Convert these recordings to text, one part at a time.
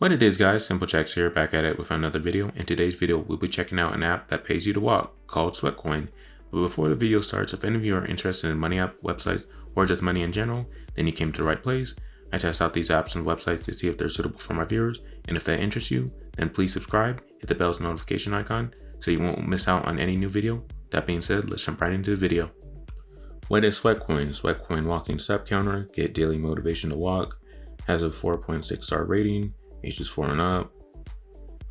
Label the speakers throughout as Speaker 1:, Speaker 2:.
Speaker 1: What it is, guys, SimpleChecks here, back at it with another video. In today's video, we'll be checking out an app that pays you to walk called Sweatcoin. But before the video starts, if any of you are interested in money app websites or just money in general, then you came to the right place. I test out these apps and websites to see if they're suitable for my viewers, and if that interests you, then please subscribe, hit the bell's notification icon so you won't miss out on any new video. That being said, let's jump right into the video. What is Sweatcoin? Sweatcoin Walking Step Counter, get daily motivation to walk, has a 4.6 star rating, ages 4 and up.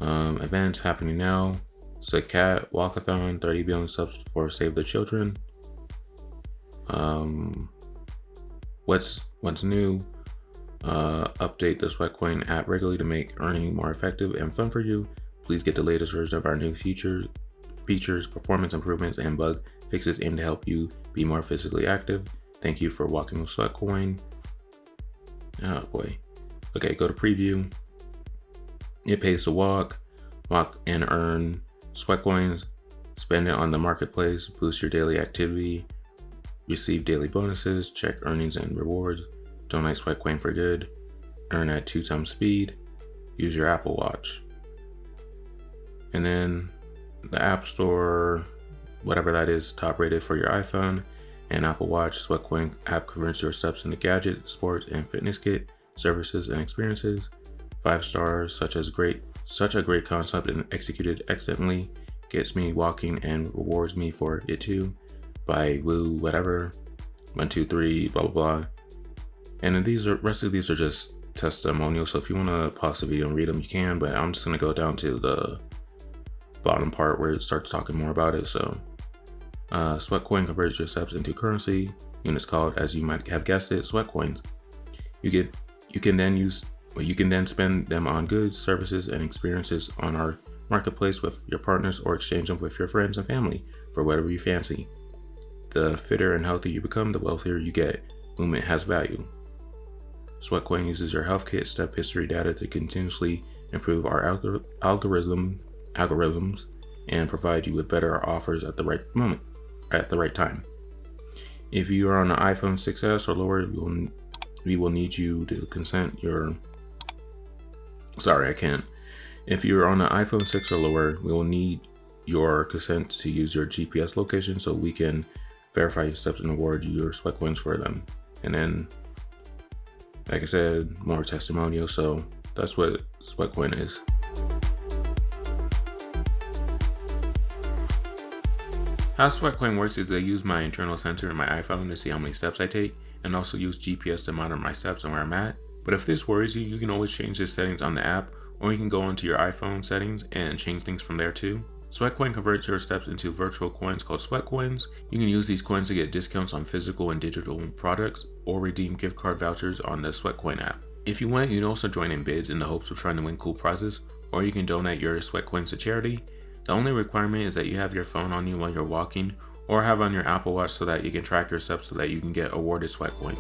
Speaker 1: Events happening now. Sick Cat Walkathon, 30 billion subs for Save the Children. What's new? Update the Sweatcoin app regularly to make earning more effective and fun for you. Please get the latest version of our new features, performance improvements, and bug fixes aimed to help you be more physically active. Thank you for walking with Sweatcoin. Oh boy. Okay, go to preview. It pays to walk and earn Sweatcoins. Spend it on the marketplace, boost your daily activity, receive daily bonuses, check earnings and rewards, donate Sweatcoin for good, earn at 2 times speed, use your Apple Watch. And then the App Store, whatever that is, top rated for your iPhone and Apple Watch. Sweatcoin app converts your steps into gadgets, sports, and fitness kit, services, and experiences. 5 stars, such a great concept and executed excellently, gets me walking and rewards me for it too. By woo, whatever, 1, 2, 3, blah blah blah. And then rest of these are just testimonials. So if you want to pause the video and read them, you can. But I'm just gonna go down to the bottom part where it starts talking more about it. So, Sweatcoin converts your steps into currency. Units called, as you might have guessed it, Sweatcoins. You can then spend them on goods, services, and experiences on our marketplace with your partners, or exchange them with your friends and family for whatever you fancy. The fitter and healthier you become, the wealthier you get. Movement has value. Sweatcoin uses your health kit step history data to continuously improve our algorithms and provide you with better offers at the right moment, at the right time. If you are on an iPhone 6s or lower, we will need you to consent your. Sorry, I can't. If you're on an iPhone 6 or lower, we will need your consent to use your GPS location so we can verify your steps and award you your Sweatcoins for them. And then, like I said, more testimonials. So that's what Sweatcoin is. How Sweatcoin works is I use my internal sensor in my iPhone to see how many steps I take, and also use GPS to monitor my steps and where I'm at. But if this worries you, you can always change the settings on the app, or you can go onto your iPhone settings and change things from there too. Sweatcoin converts your steps into virtual coins called Sweatcoins. You can use these coins to get discounts on physical and digital products, or redeem gift card vouchers on the Sweatcoin app. If you want, you can also join in bids in the hopes of trying to win cool prizes, or you can donate your Sweatcoins to charity. The only requirement is that you have your phone on you while you're walking, or have on your Apple Watch so that you can track your steps so that you can get awarded Sweatcoin.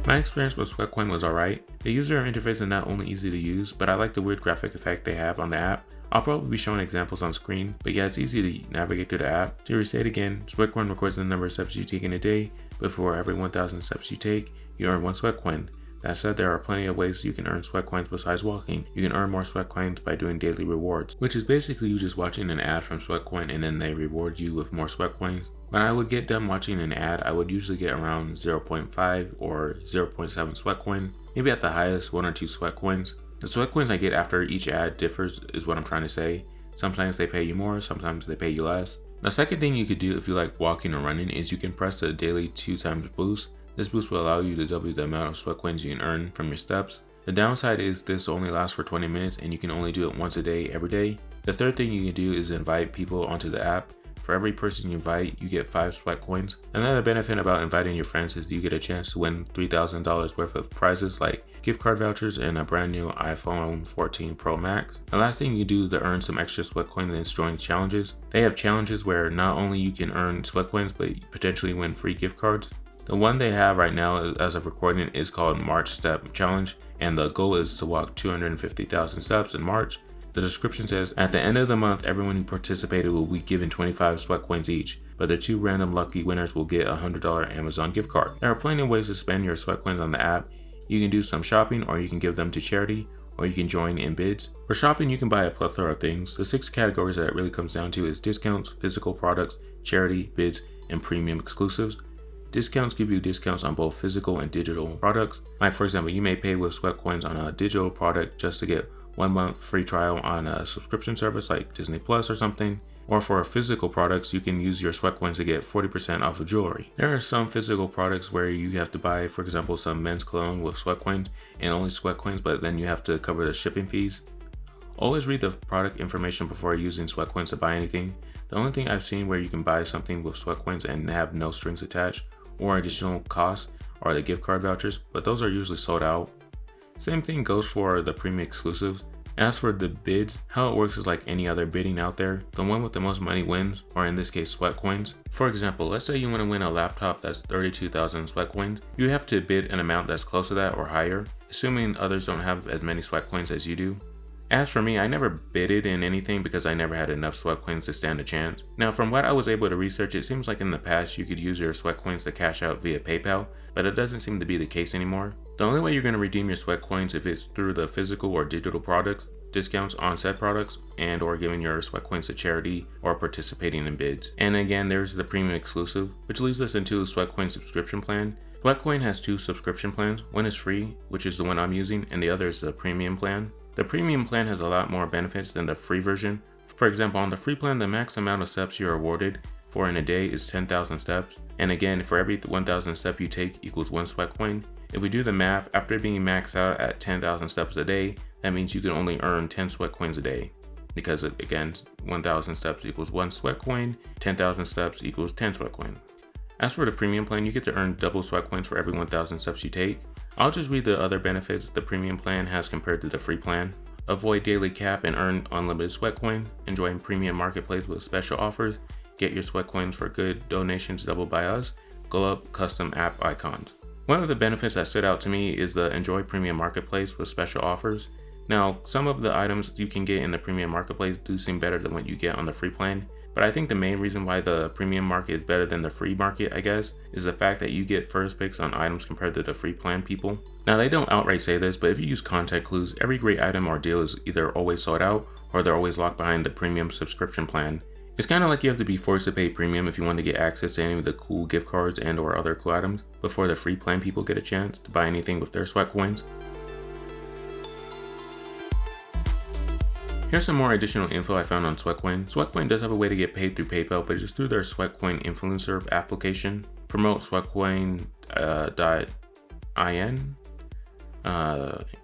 Speaker 1: My experience with Sweatcoin was alright. The user interface is not only easy to use, but I like the weird graphic effect they have on the app. I'll probably be showing examples on screen, but yeah, it's easy to navigate through the app. To restate again, Sweatcoin records the number of steps you take in a day, but for every 1,000 steps you take, you earn 1 Sweatcoin. That said, there are plenty of ways you can earn Sweatcoins besides walking. You can earn more Sweatcoins by doing daily rewards, which is basically you just watching an ad from Sweatcoin and then they reward you with more Sweatcoins. When I would get done watching an ad, I would usually get around 0.5 or 0.7 Sweatcoin, maybe at the highest 1 or 2 Sweatcoins. The Sweatcoins I get after each ad differs, is what I'm trying to say. Sometimes they pay you more, sometimes they pay you less. The second thing you could do if you like walking or running is you can press the daily 2 times boost. This boost will allow you to double the amount of Sweatcoins you can earn from your steps. The downside is this only lasts for 20 minutes and you can only do it once a day, every day. The third thing you can do is invite people onto the app. For every person you invite, you get 5 Sweatcoins. Another benefit about inviting your friends is you get a chance to win $3,000 worth of prizes like gift card vouchers and a brand new iPhone 14 Pro Max. The last thing you do to earn some extra Sweatcoins is join challenges. They have challenges where not only you can earn Sweatcoins, but potentially win free gift cards. The one they have right now as of recording is called March Step Challenge, and the goal is to walk 250,000 steps in March. The description says, at the end of the month, everyone who participated will be given 25 Sweatcoins each, but the 2 random lucky winners will get a $100 Amazon gift card. There are plenty of ways to spend your Sweatcoins on the app. You can do some shopping, or you can give them to charity, or you can join in bids. For shopping, you can buy a plethora of things. The 6 categories that it really comes down to is discounts, physical products, charity, bids, and premium exclusives. Discounts give you discounts on both physical and digital products. Like for example, you may pay with Sweatcoins on a digital product just to get 1 month free trial on a subscription service like Disney Plus or something. Or for physical products, you can use your Sweatcoins to get 40% off of jewelry. There are some physical products where you have to buy, for example, some men's cologne with Sweatcoins and only Sweatcoins, but then you have to cover the shipping fees. Always read the product information before using Sweatcoins to buy anything. The only thing I've seen where you can buy something with Sweatcoins and have no strings attached or additional costs are the gift card vouchers, but those are usually sold out. Same thing goes for the premium exclusives. As for the bids, how it works is like any other bidding out there. The one with the most money wins, or in this case Sweatcoins. For example, let's say you want to win a laptop that's 32,000 Sweatcoins. You have to bid an amount that's close to that or higher, assuming others don't have as many Sweatcoins as you do. As for me, I never bidded in anything because I never had enough Sweatcoins to stand a chance. Now, from what I was able to research, it seems like in the past you could use your Sweatcoins to cash out via PayPal, but it doesn't seem to be the case anymore. The only way you're going to redeem your Sweatcoins if it's through the physical or digital products, discounts on said products, and or giving your Sweatcoins to charity or participating in bids. And again, there's the premium exclusive, which leads us into Sweatcoin subscription plan. Sweatcoin has 2 subscription plans. One is free, which is the one I'm using, and the other is the premium plan. The premium plan has a lot more benefits than the free version. For example, on the free plan, the max amount of steps you're awarded for in a day is 10,000 steps. And again, for every 1,000 step you take equals 1 Sweatcoin. If we do the math, after being maxed out at 10,000 steps a day, that means you can only earn 10 Sweatcoins a day. Because again, 1,000 steps equals 1 Sweatcoin, 10,000 steps equals 10 Sweatcoin. As for the premium plan, you get to earn double Sweatcoins for every 1,000 steps you take. I'll just read the other benefits the premium plan has compared to the free plan. Avoid daily cap and earn unlimited Sweatcoin. Enjoy premium marketplace with special offers. Get your Sweatcoins for good. Donations doubled by us. Glow up custom app icons. One of the benefits that stood out to me is the enjoy premium marketplace with special offers. Now, some of the items you can get in the premium marketplace do seem better than what you get on the free plan. But I think the main reason why the premium market is better than the free market, I guess, is the fact that you get first picks on items compared to the free plan people. Now, they don't outright say this, but if you use content clues, every great item or deal is either always sold out or they're always locked behind the premium subscription plan. It's kind of like you have to be forced to pay premium if you want to get access to any of the cool gift cards and or other cool items before the free plan people get a chance to buy anything with their Sweatcoins. Here's some more additional info I found on Sweatcoin. Sweatcoin does have a way to get paid through PayPal, but it's through their Sweatcoin influencer application. Promote Sweatcoin.in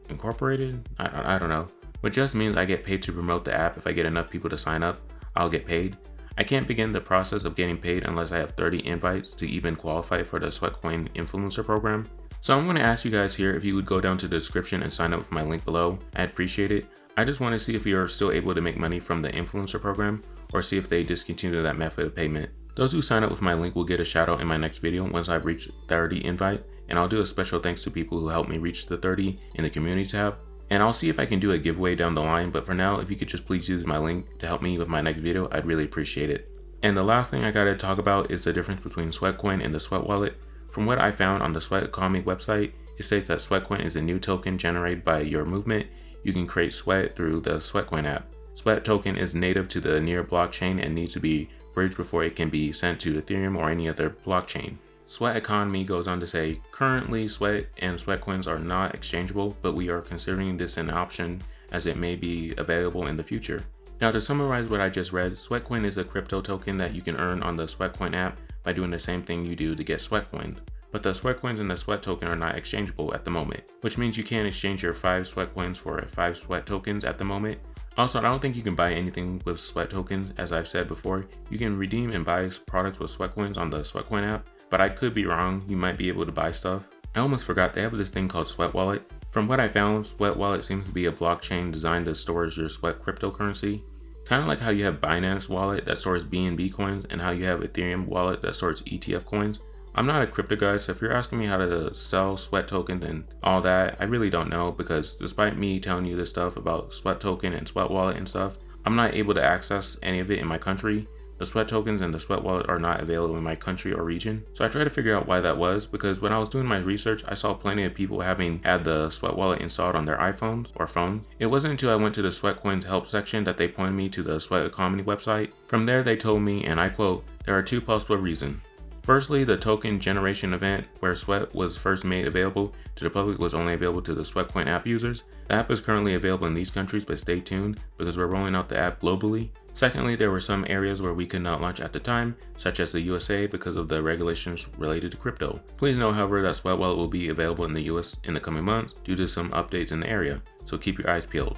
Speaker 1: Incorporated? I don't know. Which just means I get paid to promote the app. If I get enough people to sign up, I'll get paid. I can't begin the process of getting paid unless I have 30 invites to even qualify for the Sweatcoin influencer program. So I'm going to ask you guys here if you would go down to the description and sign up with my link below. I'd appreciate it. I just want to see if you're still able to make money from the influencer program or see if they discontinue that method of payment. Those who sign up with my link will get a shout out in my next video once I've reached 30 invite, and I'll do a special thanks to people who helped me reach the 30 in the community tab. And I'll see if I can do a giveaway down the line, but for now, if you could just please use my link to help me with my next video, I'd really appreciate it. And the last thing I gotta talk about is the difference between Sweatcoin and the Sweat Wallet. From what I found on the Sweat Economy website, it says that Sweatcoin is a new token generated by your movement. You can create Sweat through the Sweatcoin app. Sweat token is native to the Near blockchain and needs to be bridged before it can be sent to Ethereum or any other blockchain. Sweat Economy goes on to say, currently Sweat and Sweatcoins are not exchangeable, but we are considering this an option as it may be available in the future. Now to summarize what I just read, Sweatcoin is a crypto token that you can earn on the Sweatcoin app by doing the same thing you do to get Sweatcoin. But the Sweatcoins and the Sweat token are not exchangeable at the moment, which means you can't exchange your 5 Sweatcoins for 5 Sweat tokens at the moment. Also, I don't think you can buy anything with Sweat tokens. As I've said before, you can redeem and buy products with Sweatcoins on the Sweatcoin app, but I could be wrong. You might be able to buy stuff. I almost forgot they have this thing called Sweat Wallet. From what I found, Sweat Wallet seems to be a blockchain designed to store your Sweat cryptocurrency. Kind of like how you have Binance Wallet that stores BNB coins and how you have Ethereum Wallet that stores ETF coins. I'm not a crypto guy, so if you're asking me how to sell sweat tokens and all that, I really don't know, because despite me telling you this stuff about sweat token and sweat wallet and stuff, I'm not able to access any of it in my country. The sweat tokens and the sweat wallet are not available in my country or region. So I tried to figure out why that was, because when I was doing my research, I saw plenty of people having had the sweat wallet installed on their iPhones or phone. It wasn't until I went to the Sweatcoins help section that they pointed me to the Sweat Economy website. From there, they told me, and I quote, "There are two possible reasons. Firstly, the token generation event where Sweat was first made available to the public was only available to the Sweatcoin app users. The app is currently available in these countries, but stay tuned because we're rolling out the app globally. Secondly, there were some areas where we could not launch at the time, such as the USA, because of the regulations related to crypto. Please know, however, that Sweat Wallet will be available in the US in the coming months due to some updates in the area, so keep your eyes peeled."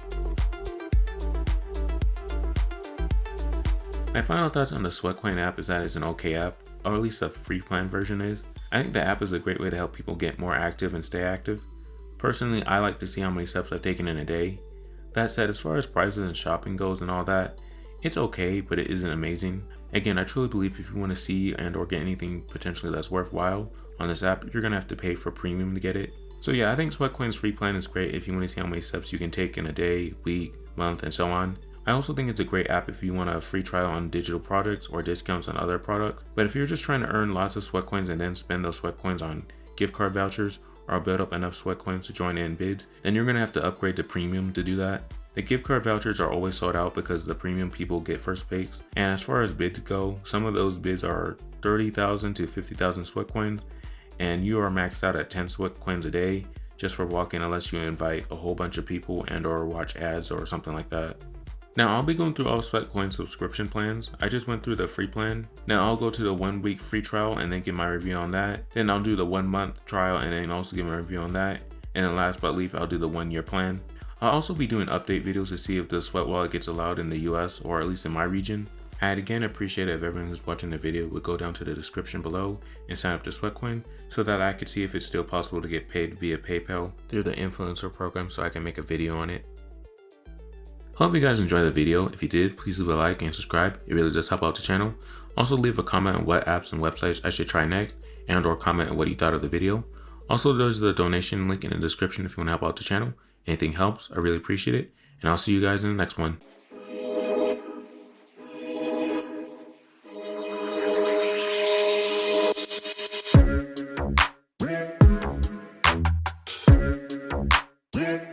Speaker 1: My final thoughts on the Sweatcoin app is that it's an okay app, or at least the free plan version is. I think the app is a great way to help people get more active and stay active. Personally, I like to see how many steps I've taken in a day. That said, as far as prices and shopping goes and all that, it's okay, but it isn't amazing. Again, I truly believe if you want to see and or get anything potentially that's worthwhile on this app, you're going to have to pay for premium to get it. So yeah, I think Sweatcoin's free plan is great if you want to see how many steps you can take in a day, week, month, and so on. I also think it's a great app if you want a free trial on digital products or discounts on other products. But if you're just trying to earn lots of Sweatcoins and then spend those Sweatcoins on gift card vouchers or build up enough Sweatcoins to join in bids, then you're going to have to upgrade to premium to do that. The gift card vouchers are always sold out because the premium people get first picks. And as far as bids go, some of those bids are 30,000 to 50,000 Sweatcoins, and you are maxed out at 10 Sweatcoins a day just for walk-in unless you invite a whole bunch of people and or watch ads or something like that. Now I'll be going through all Sweatcoin subscription plans. I just went through the free plan. Now I'll go to the 1 week free trial and then give my review on that. Then I'll do the 1 month trial and then also give my review on that. And then last but not least, I'll do the 1 year plan. I'll also be doing update videos to see if the Sweat Wallet gets allowed in the US or at least in my region. I'd again appreciate it if everyone who's watching the video would go down to the description below and sign up to Sweatcoin so that I could see if it's still possible to get paid via PayPal through the influencer program so I can make a video on it. Hope you guys enjoyed the video. If you did, please leave a like and subscribe. It really does help out the channel. Also leave a comment on what apps and websites I should try next and or comment on what you thought of the video. Also, there's the donation link in the description if you want to help out the channel. Anything helps, I really appreciate it. And I'll see you guys in the next one.
Speaker 2: Yeah.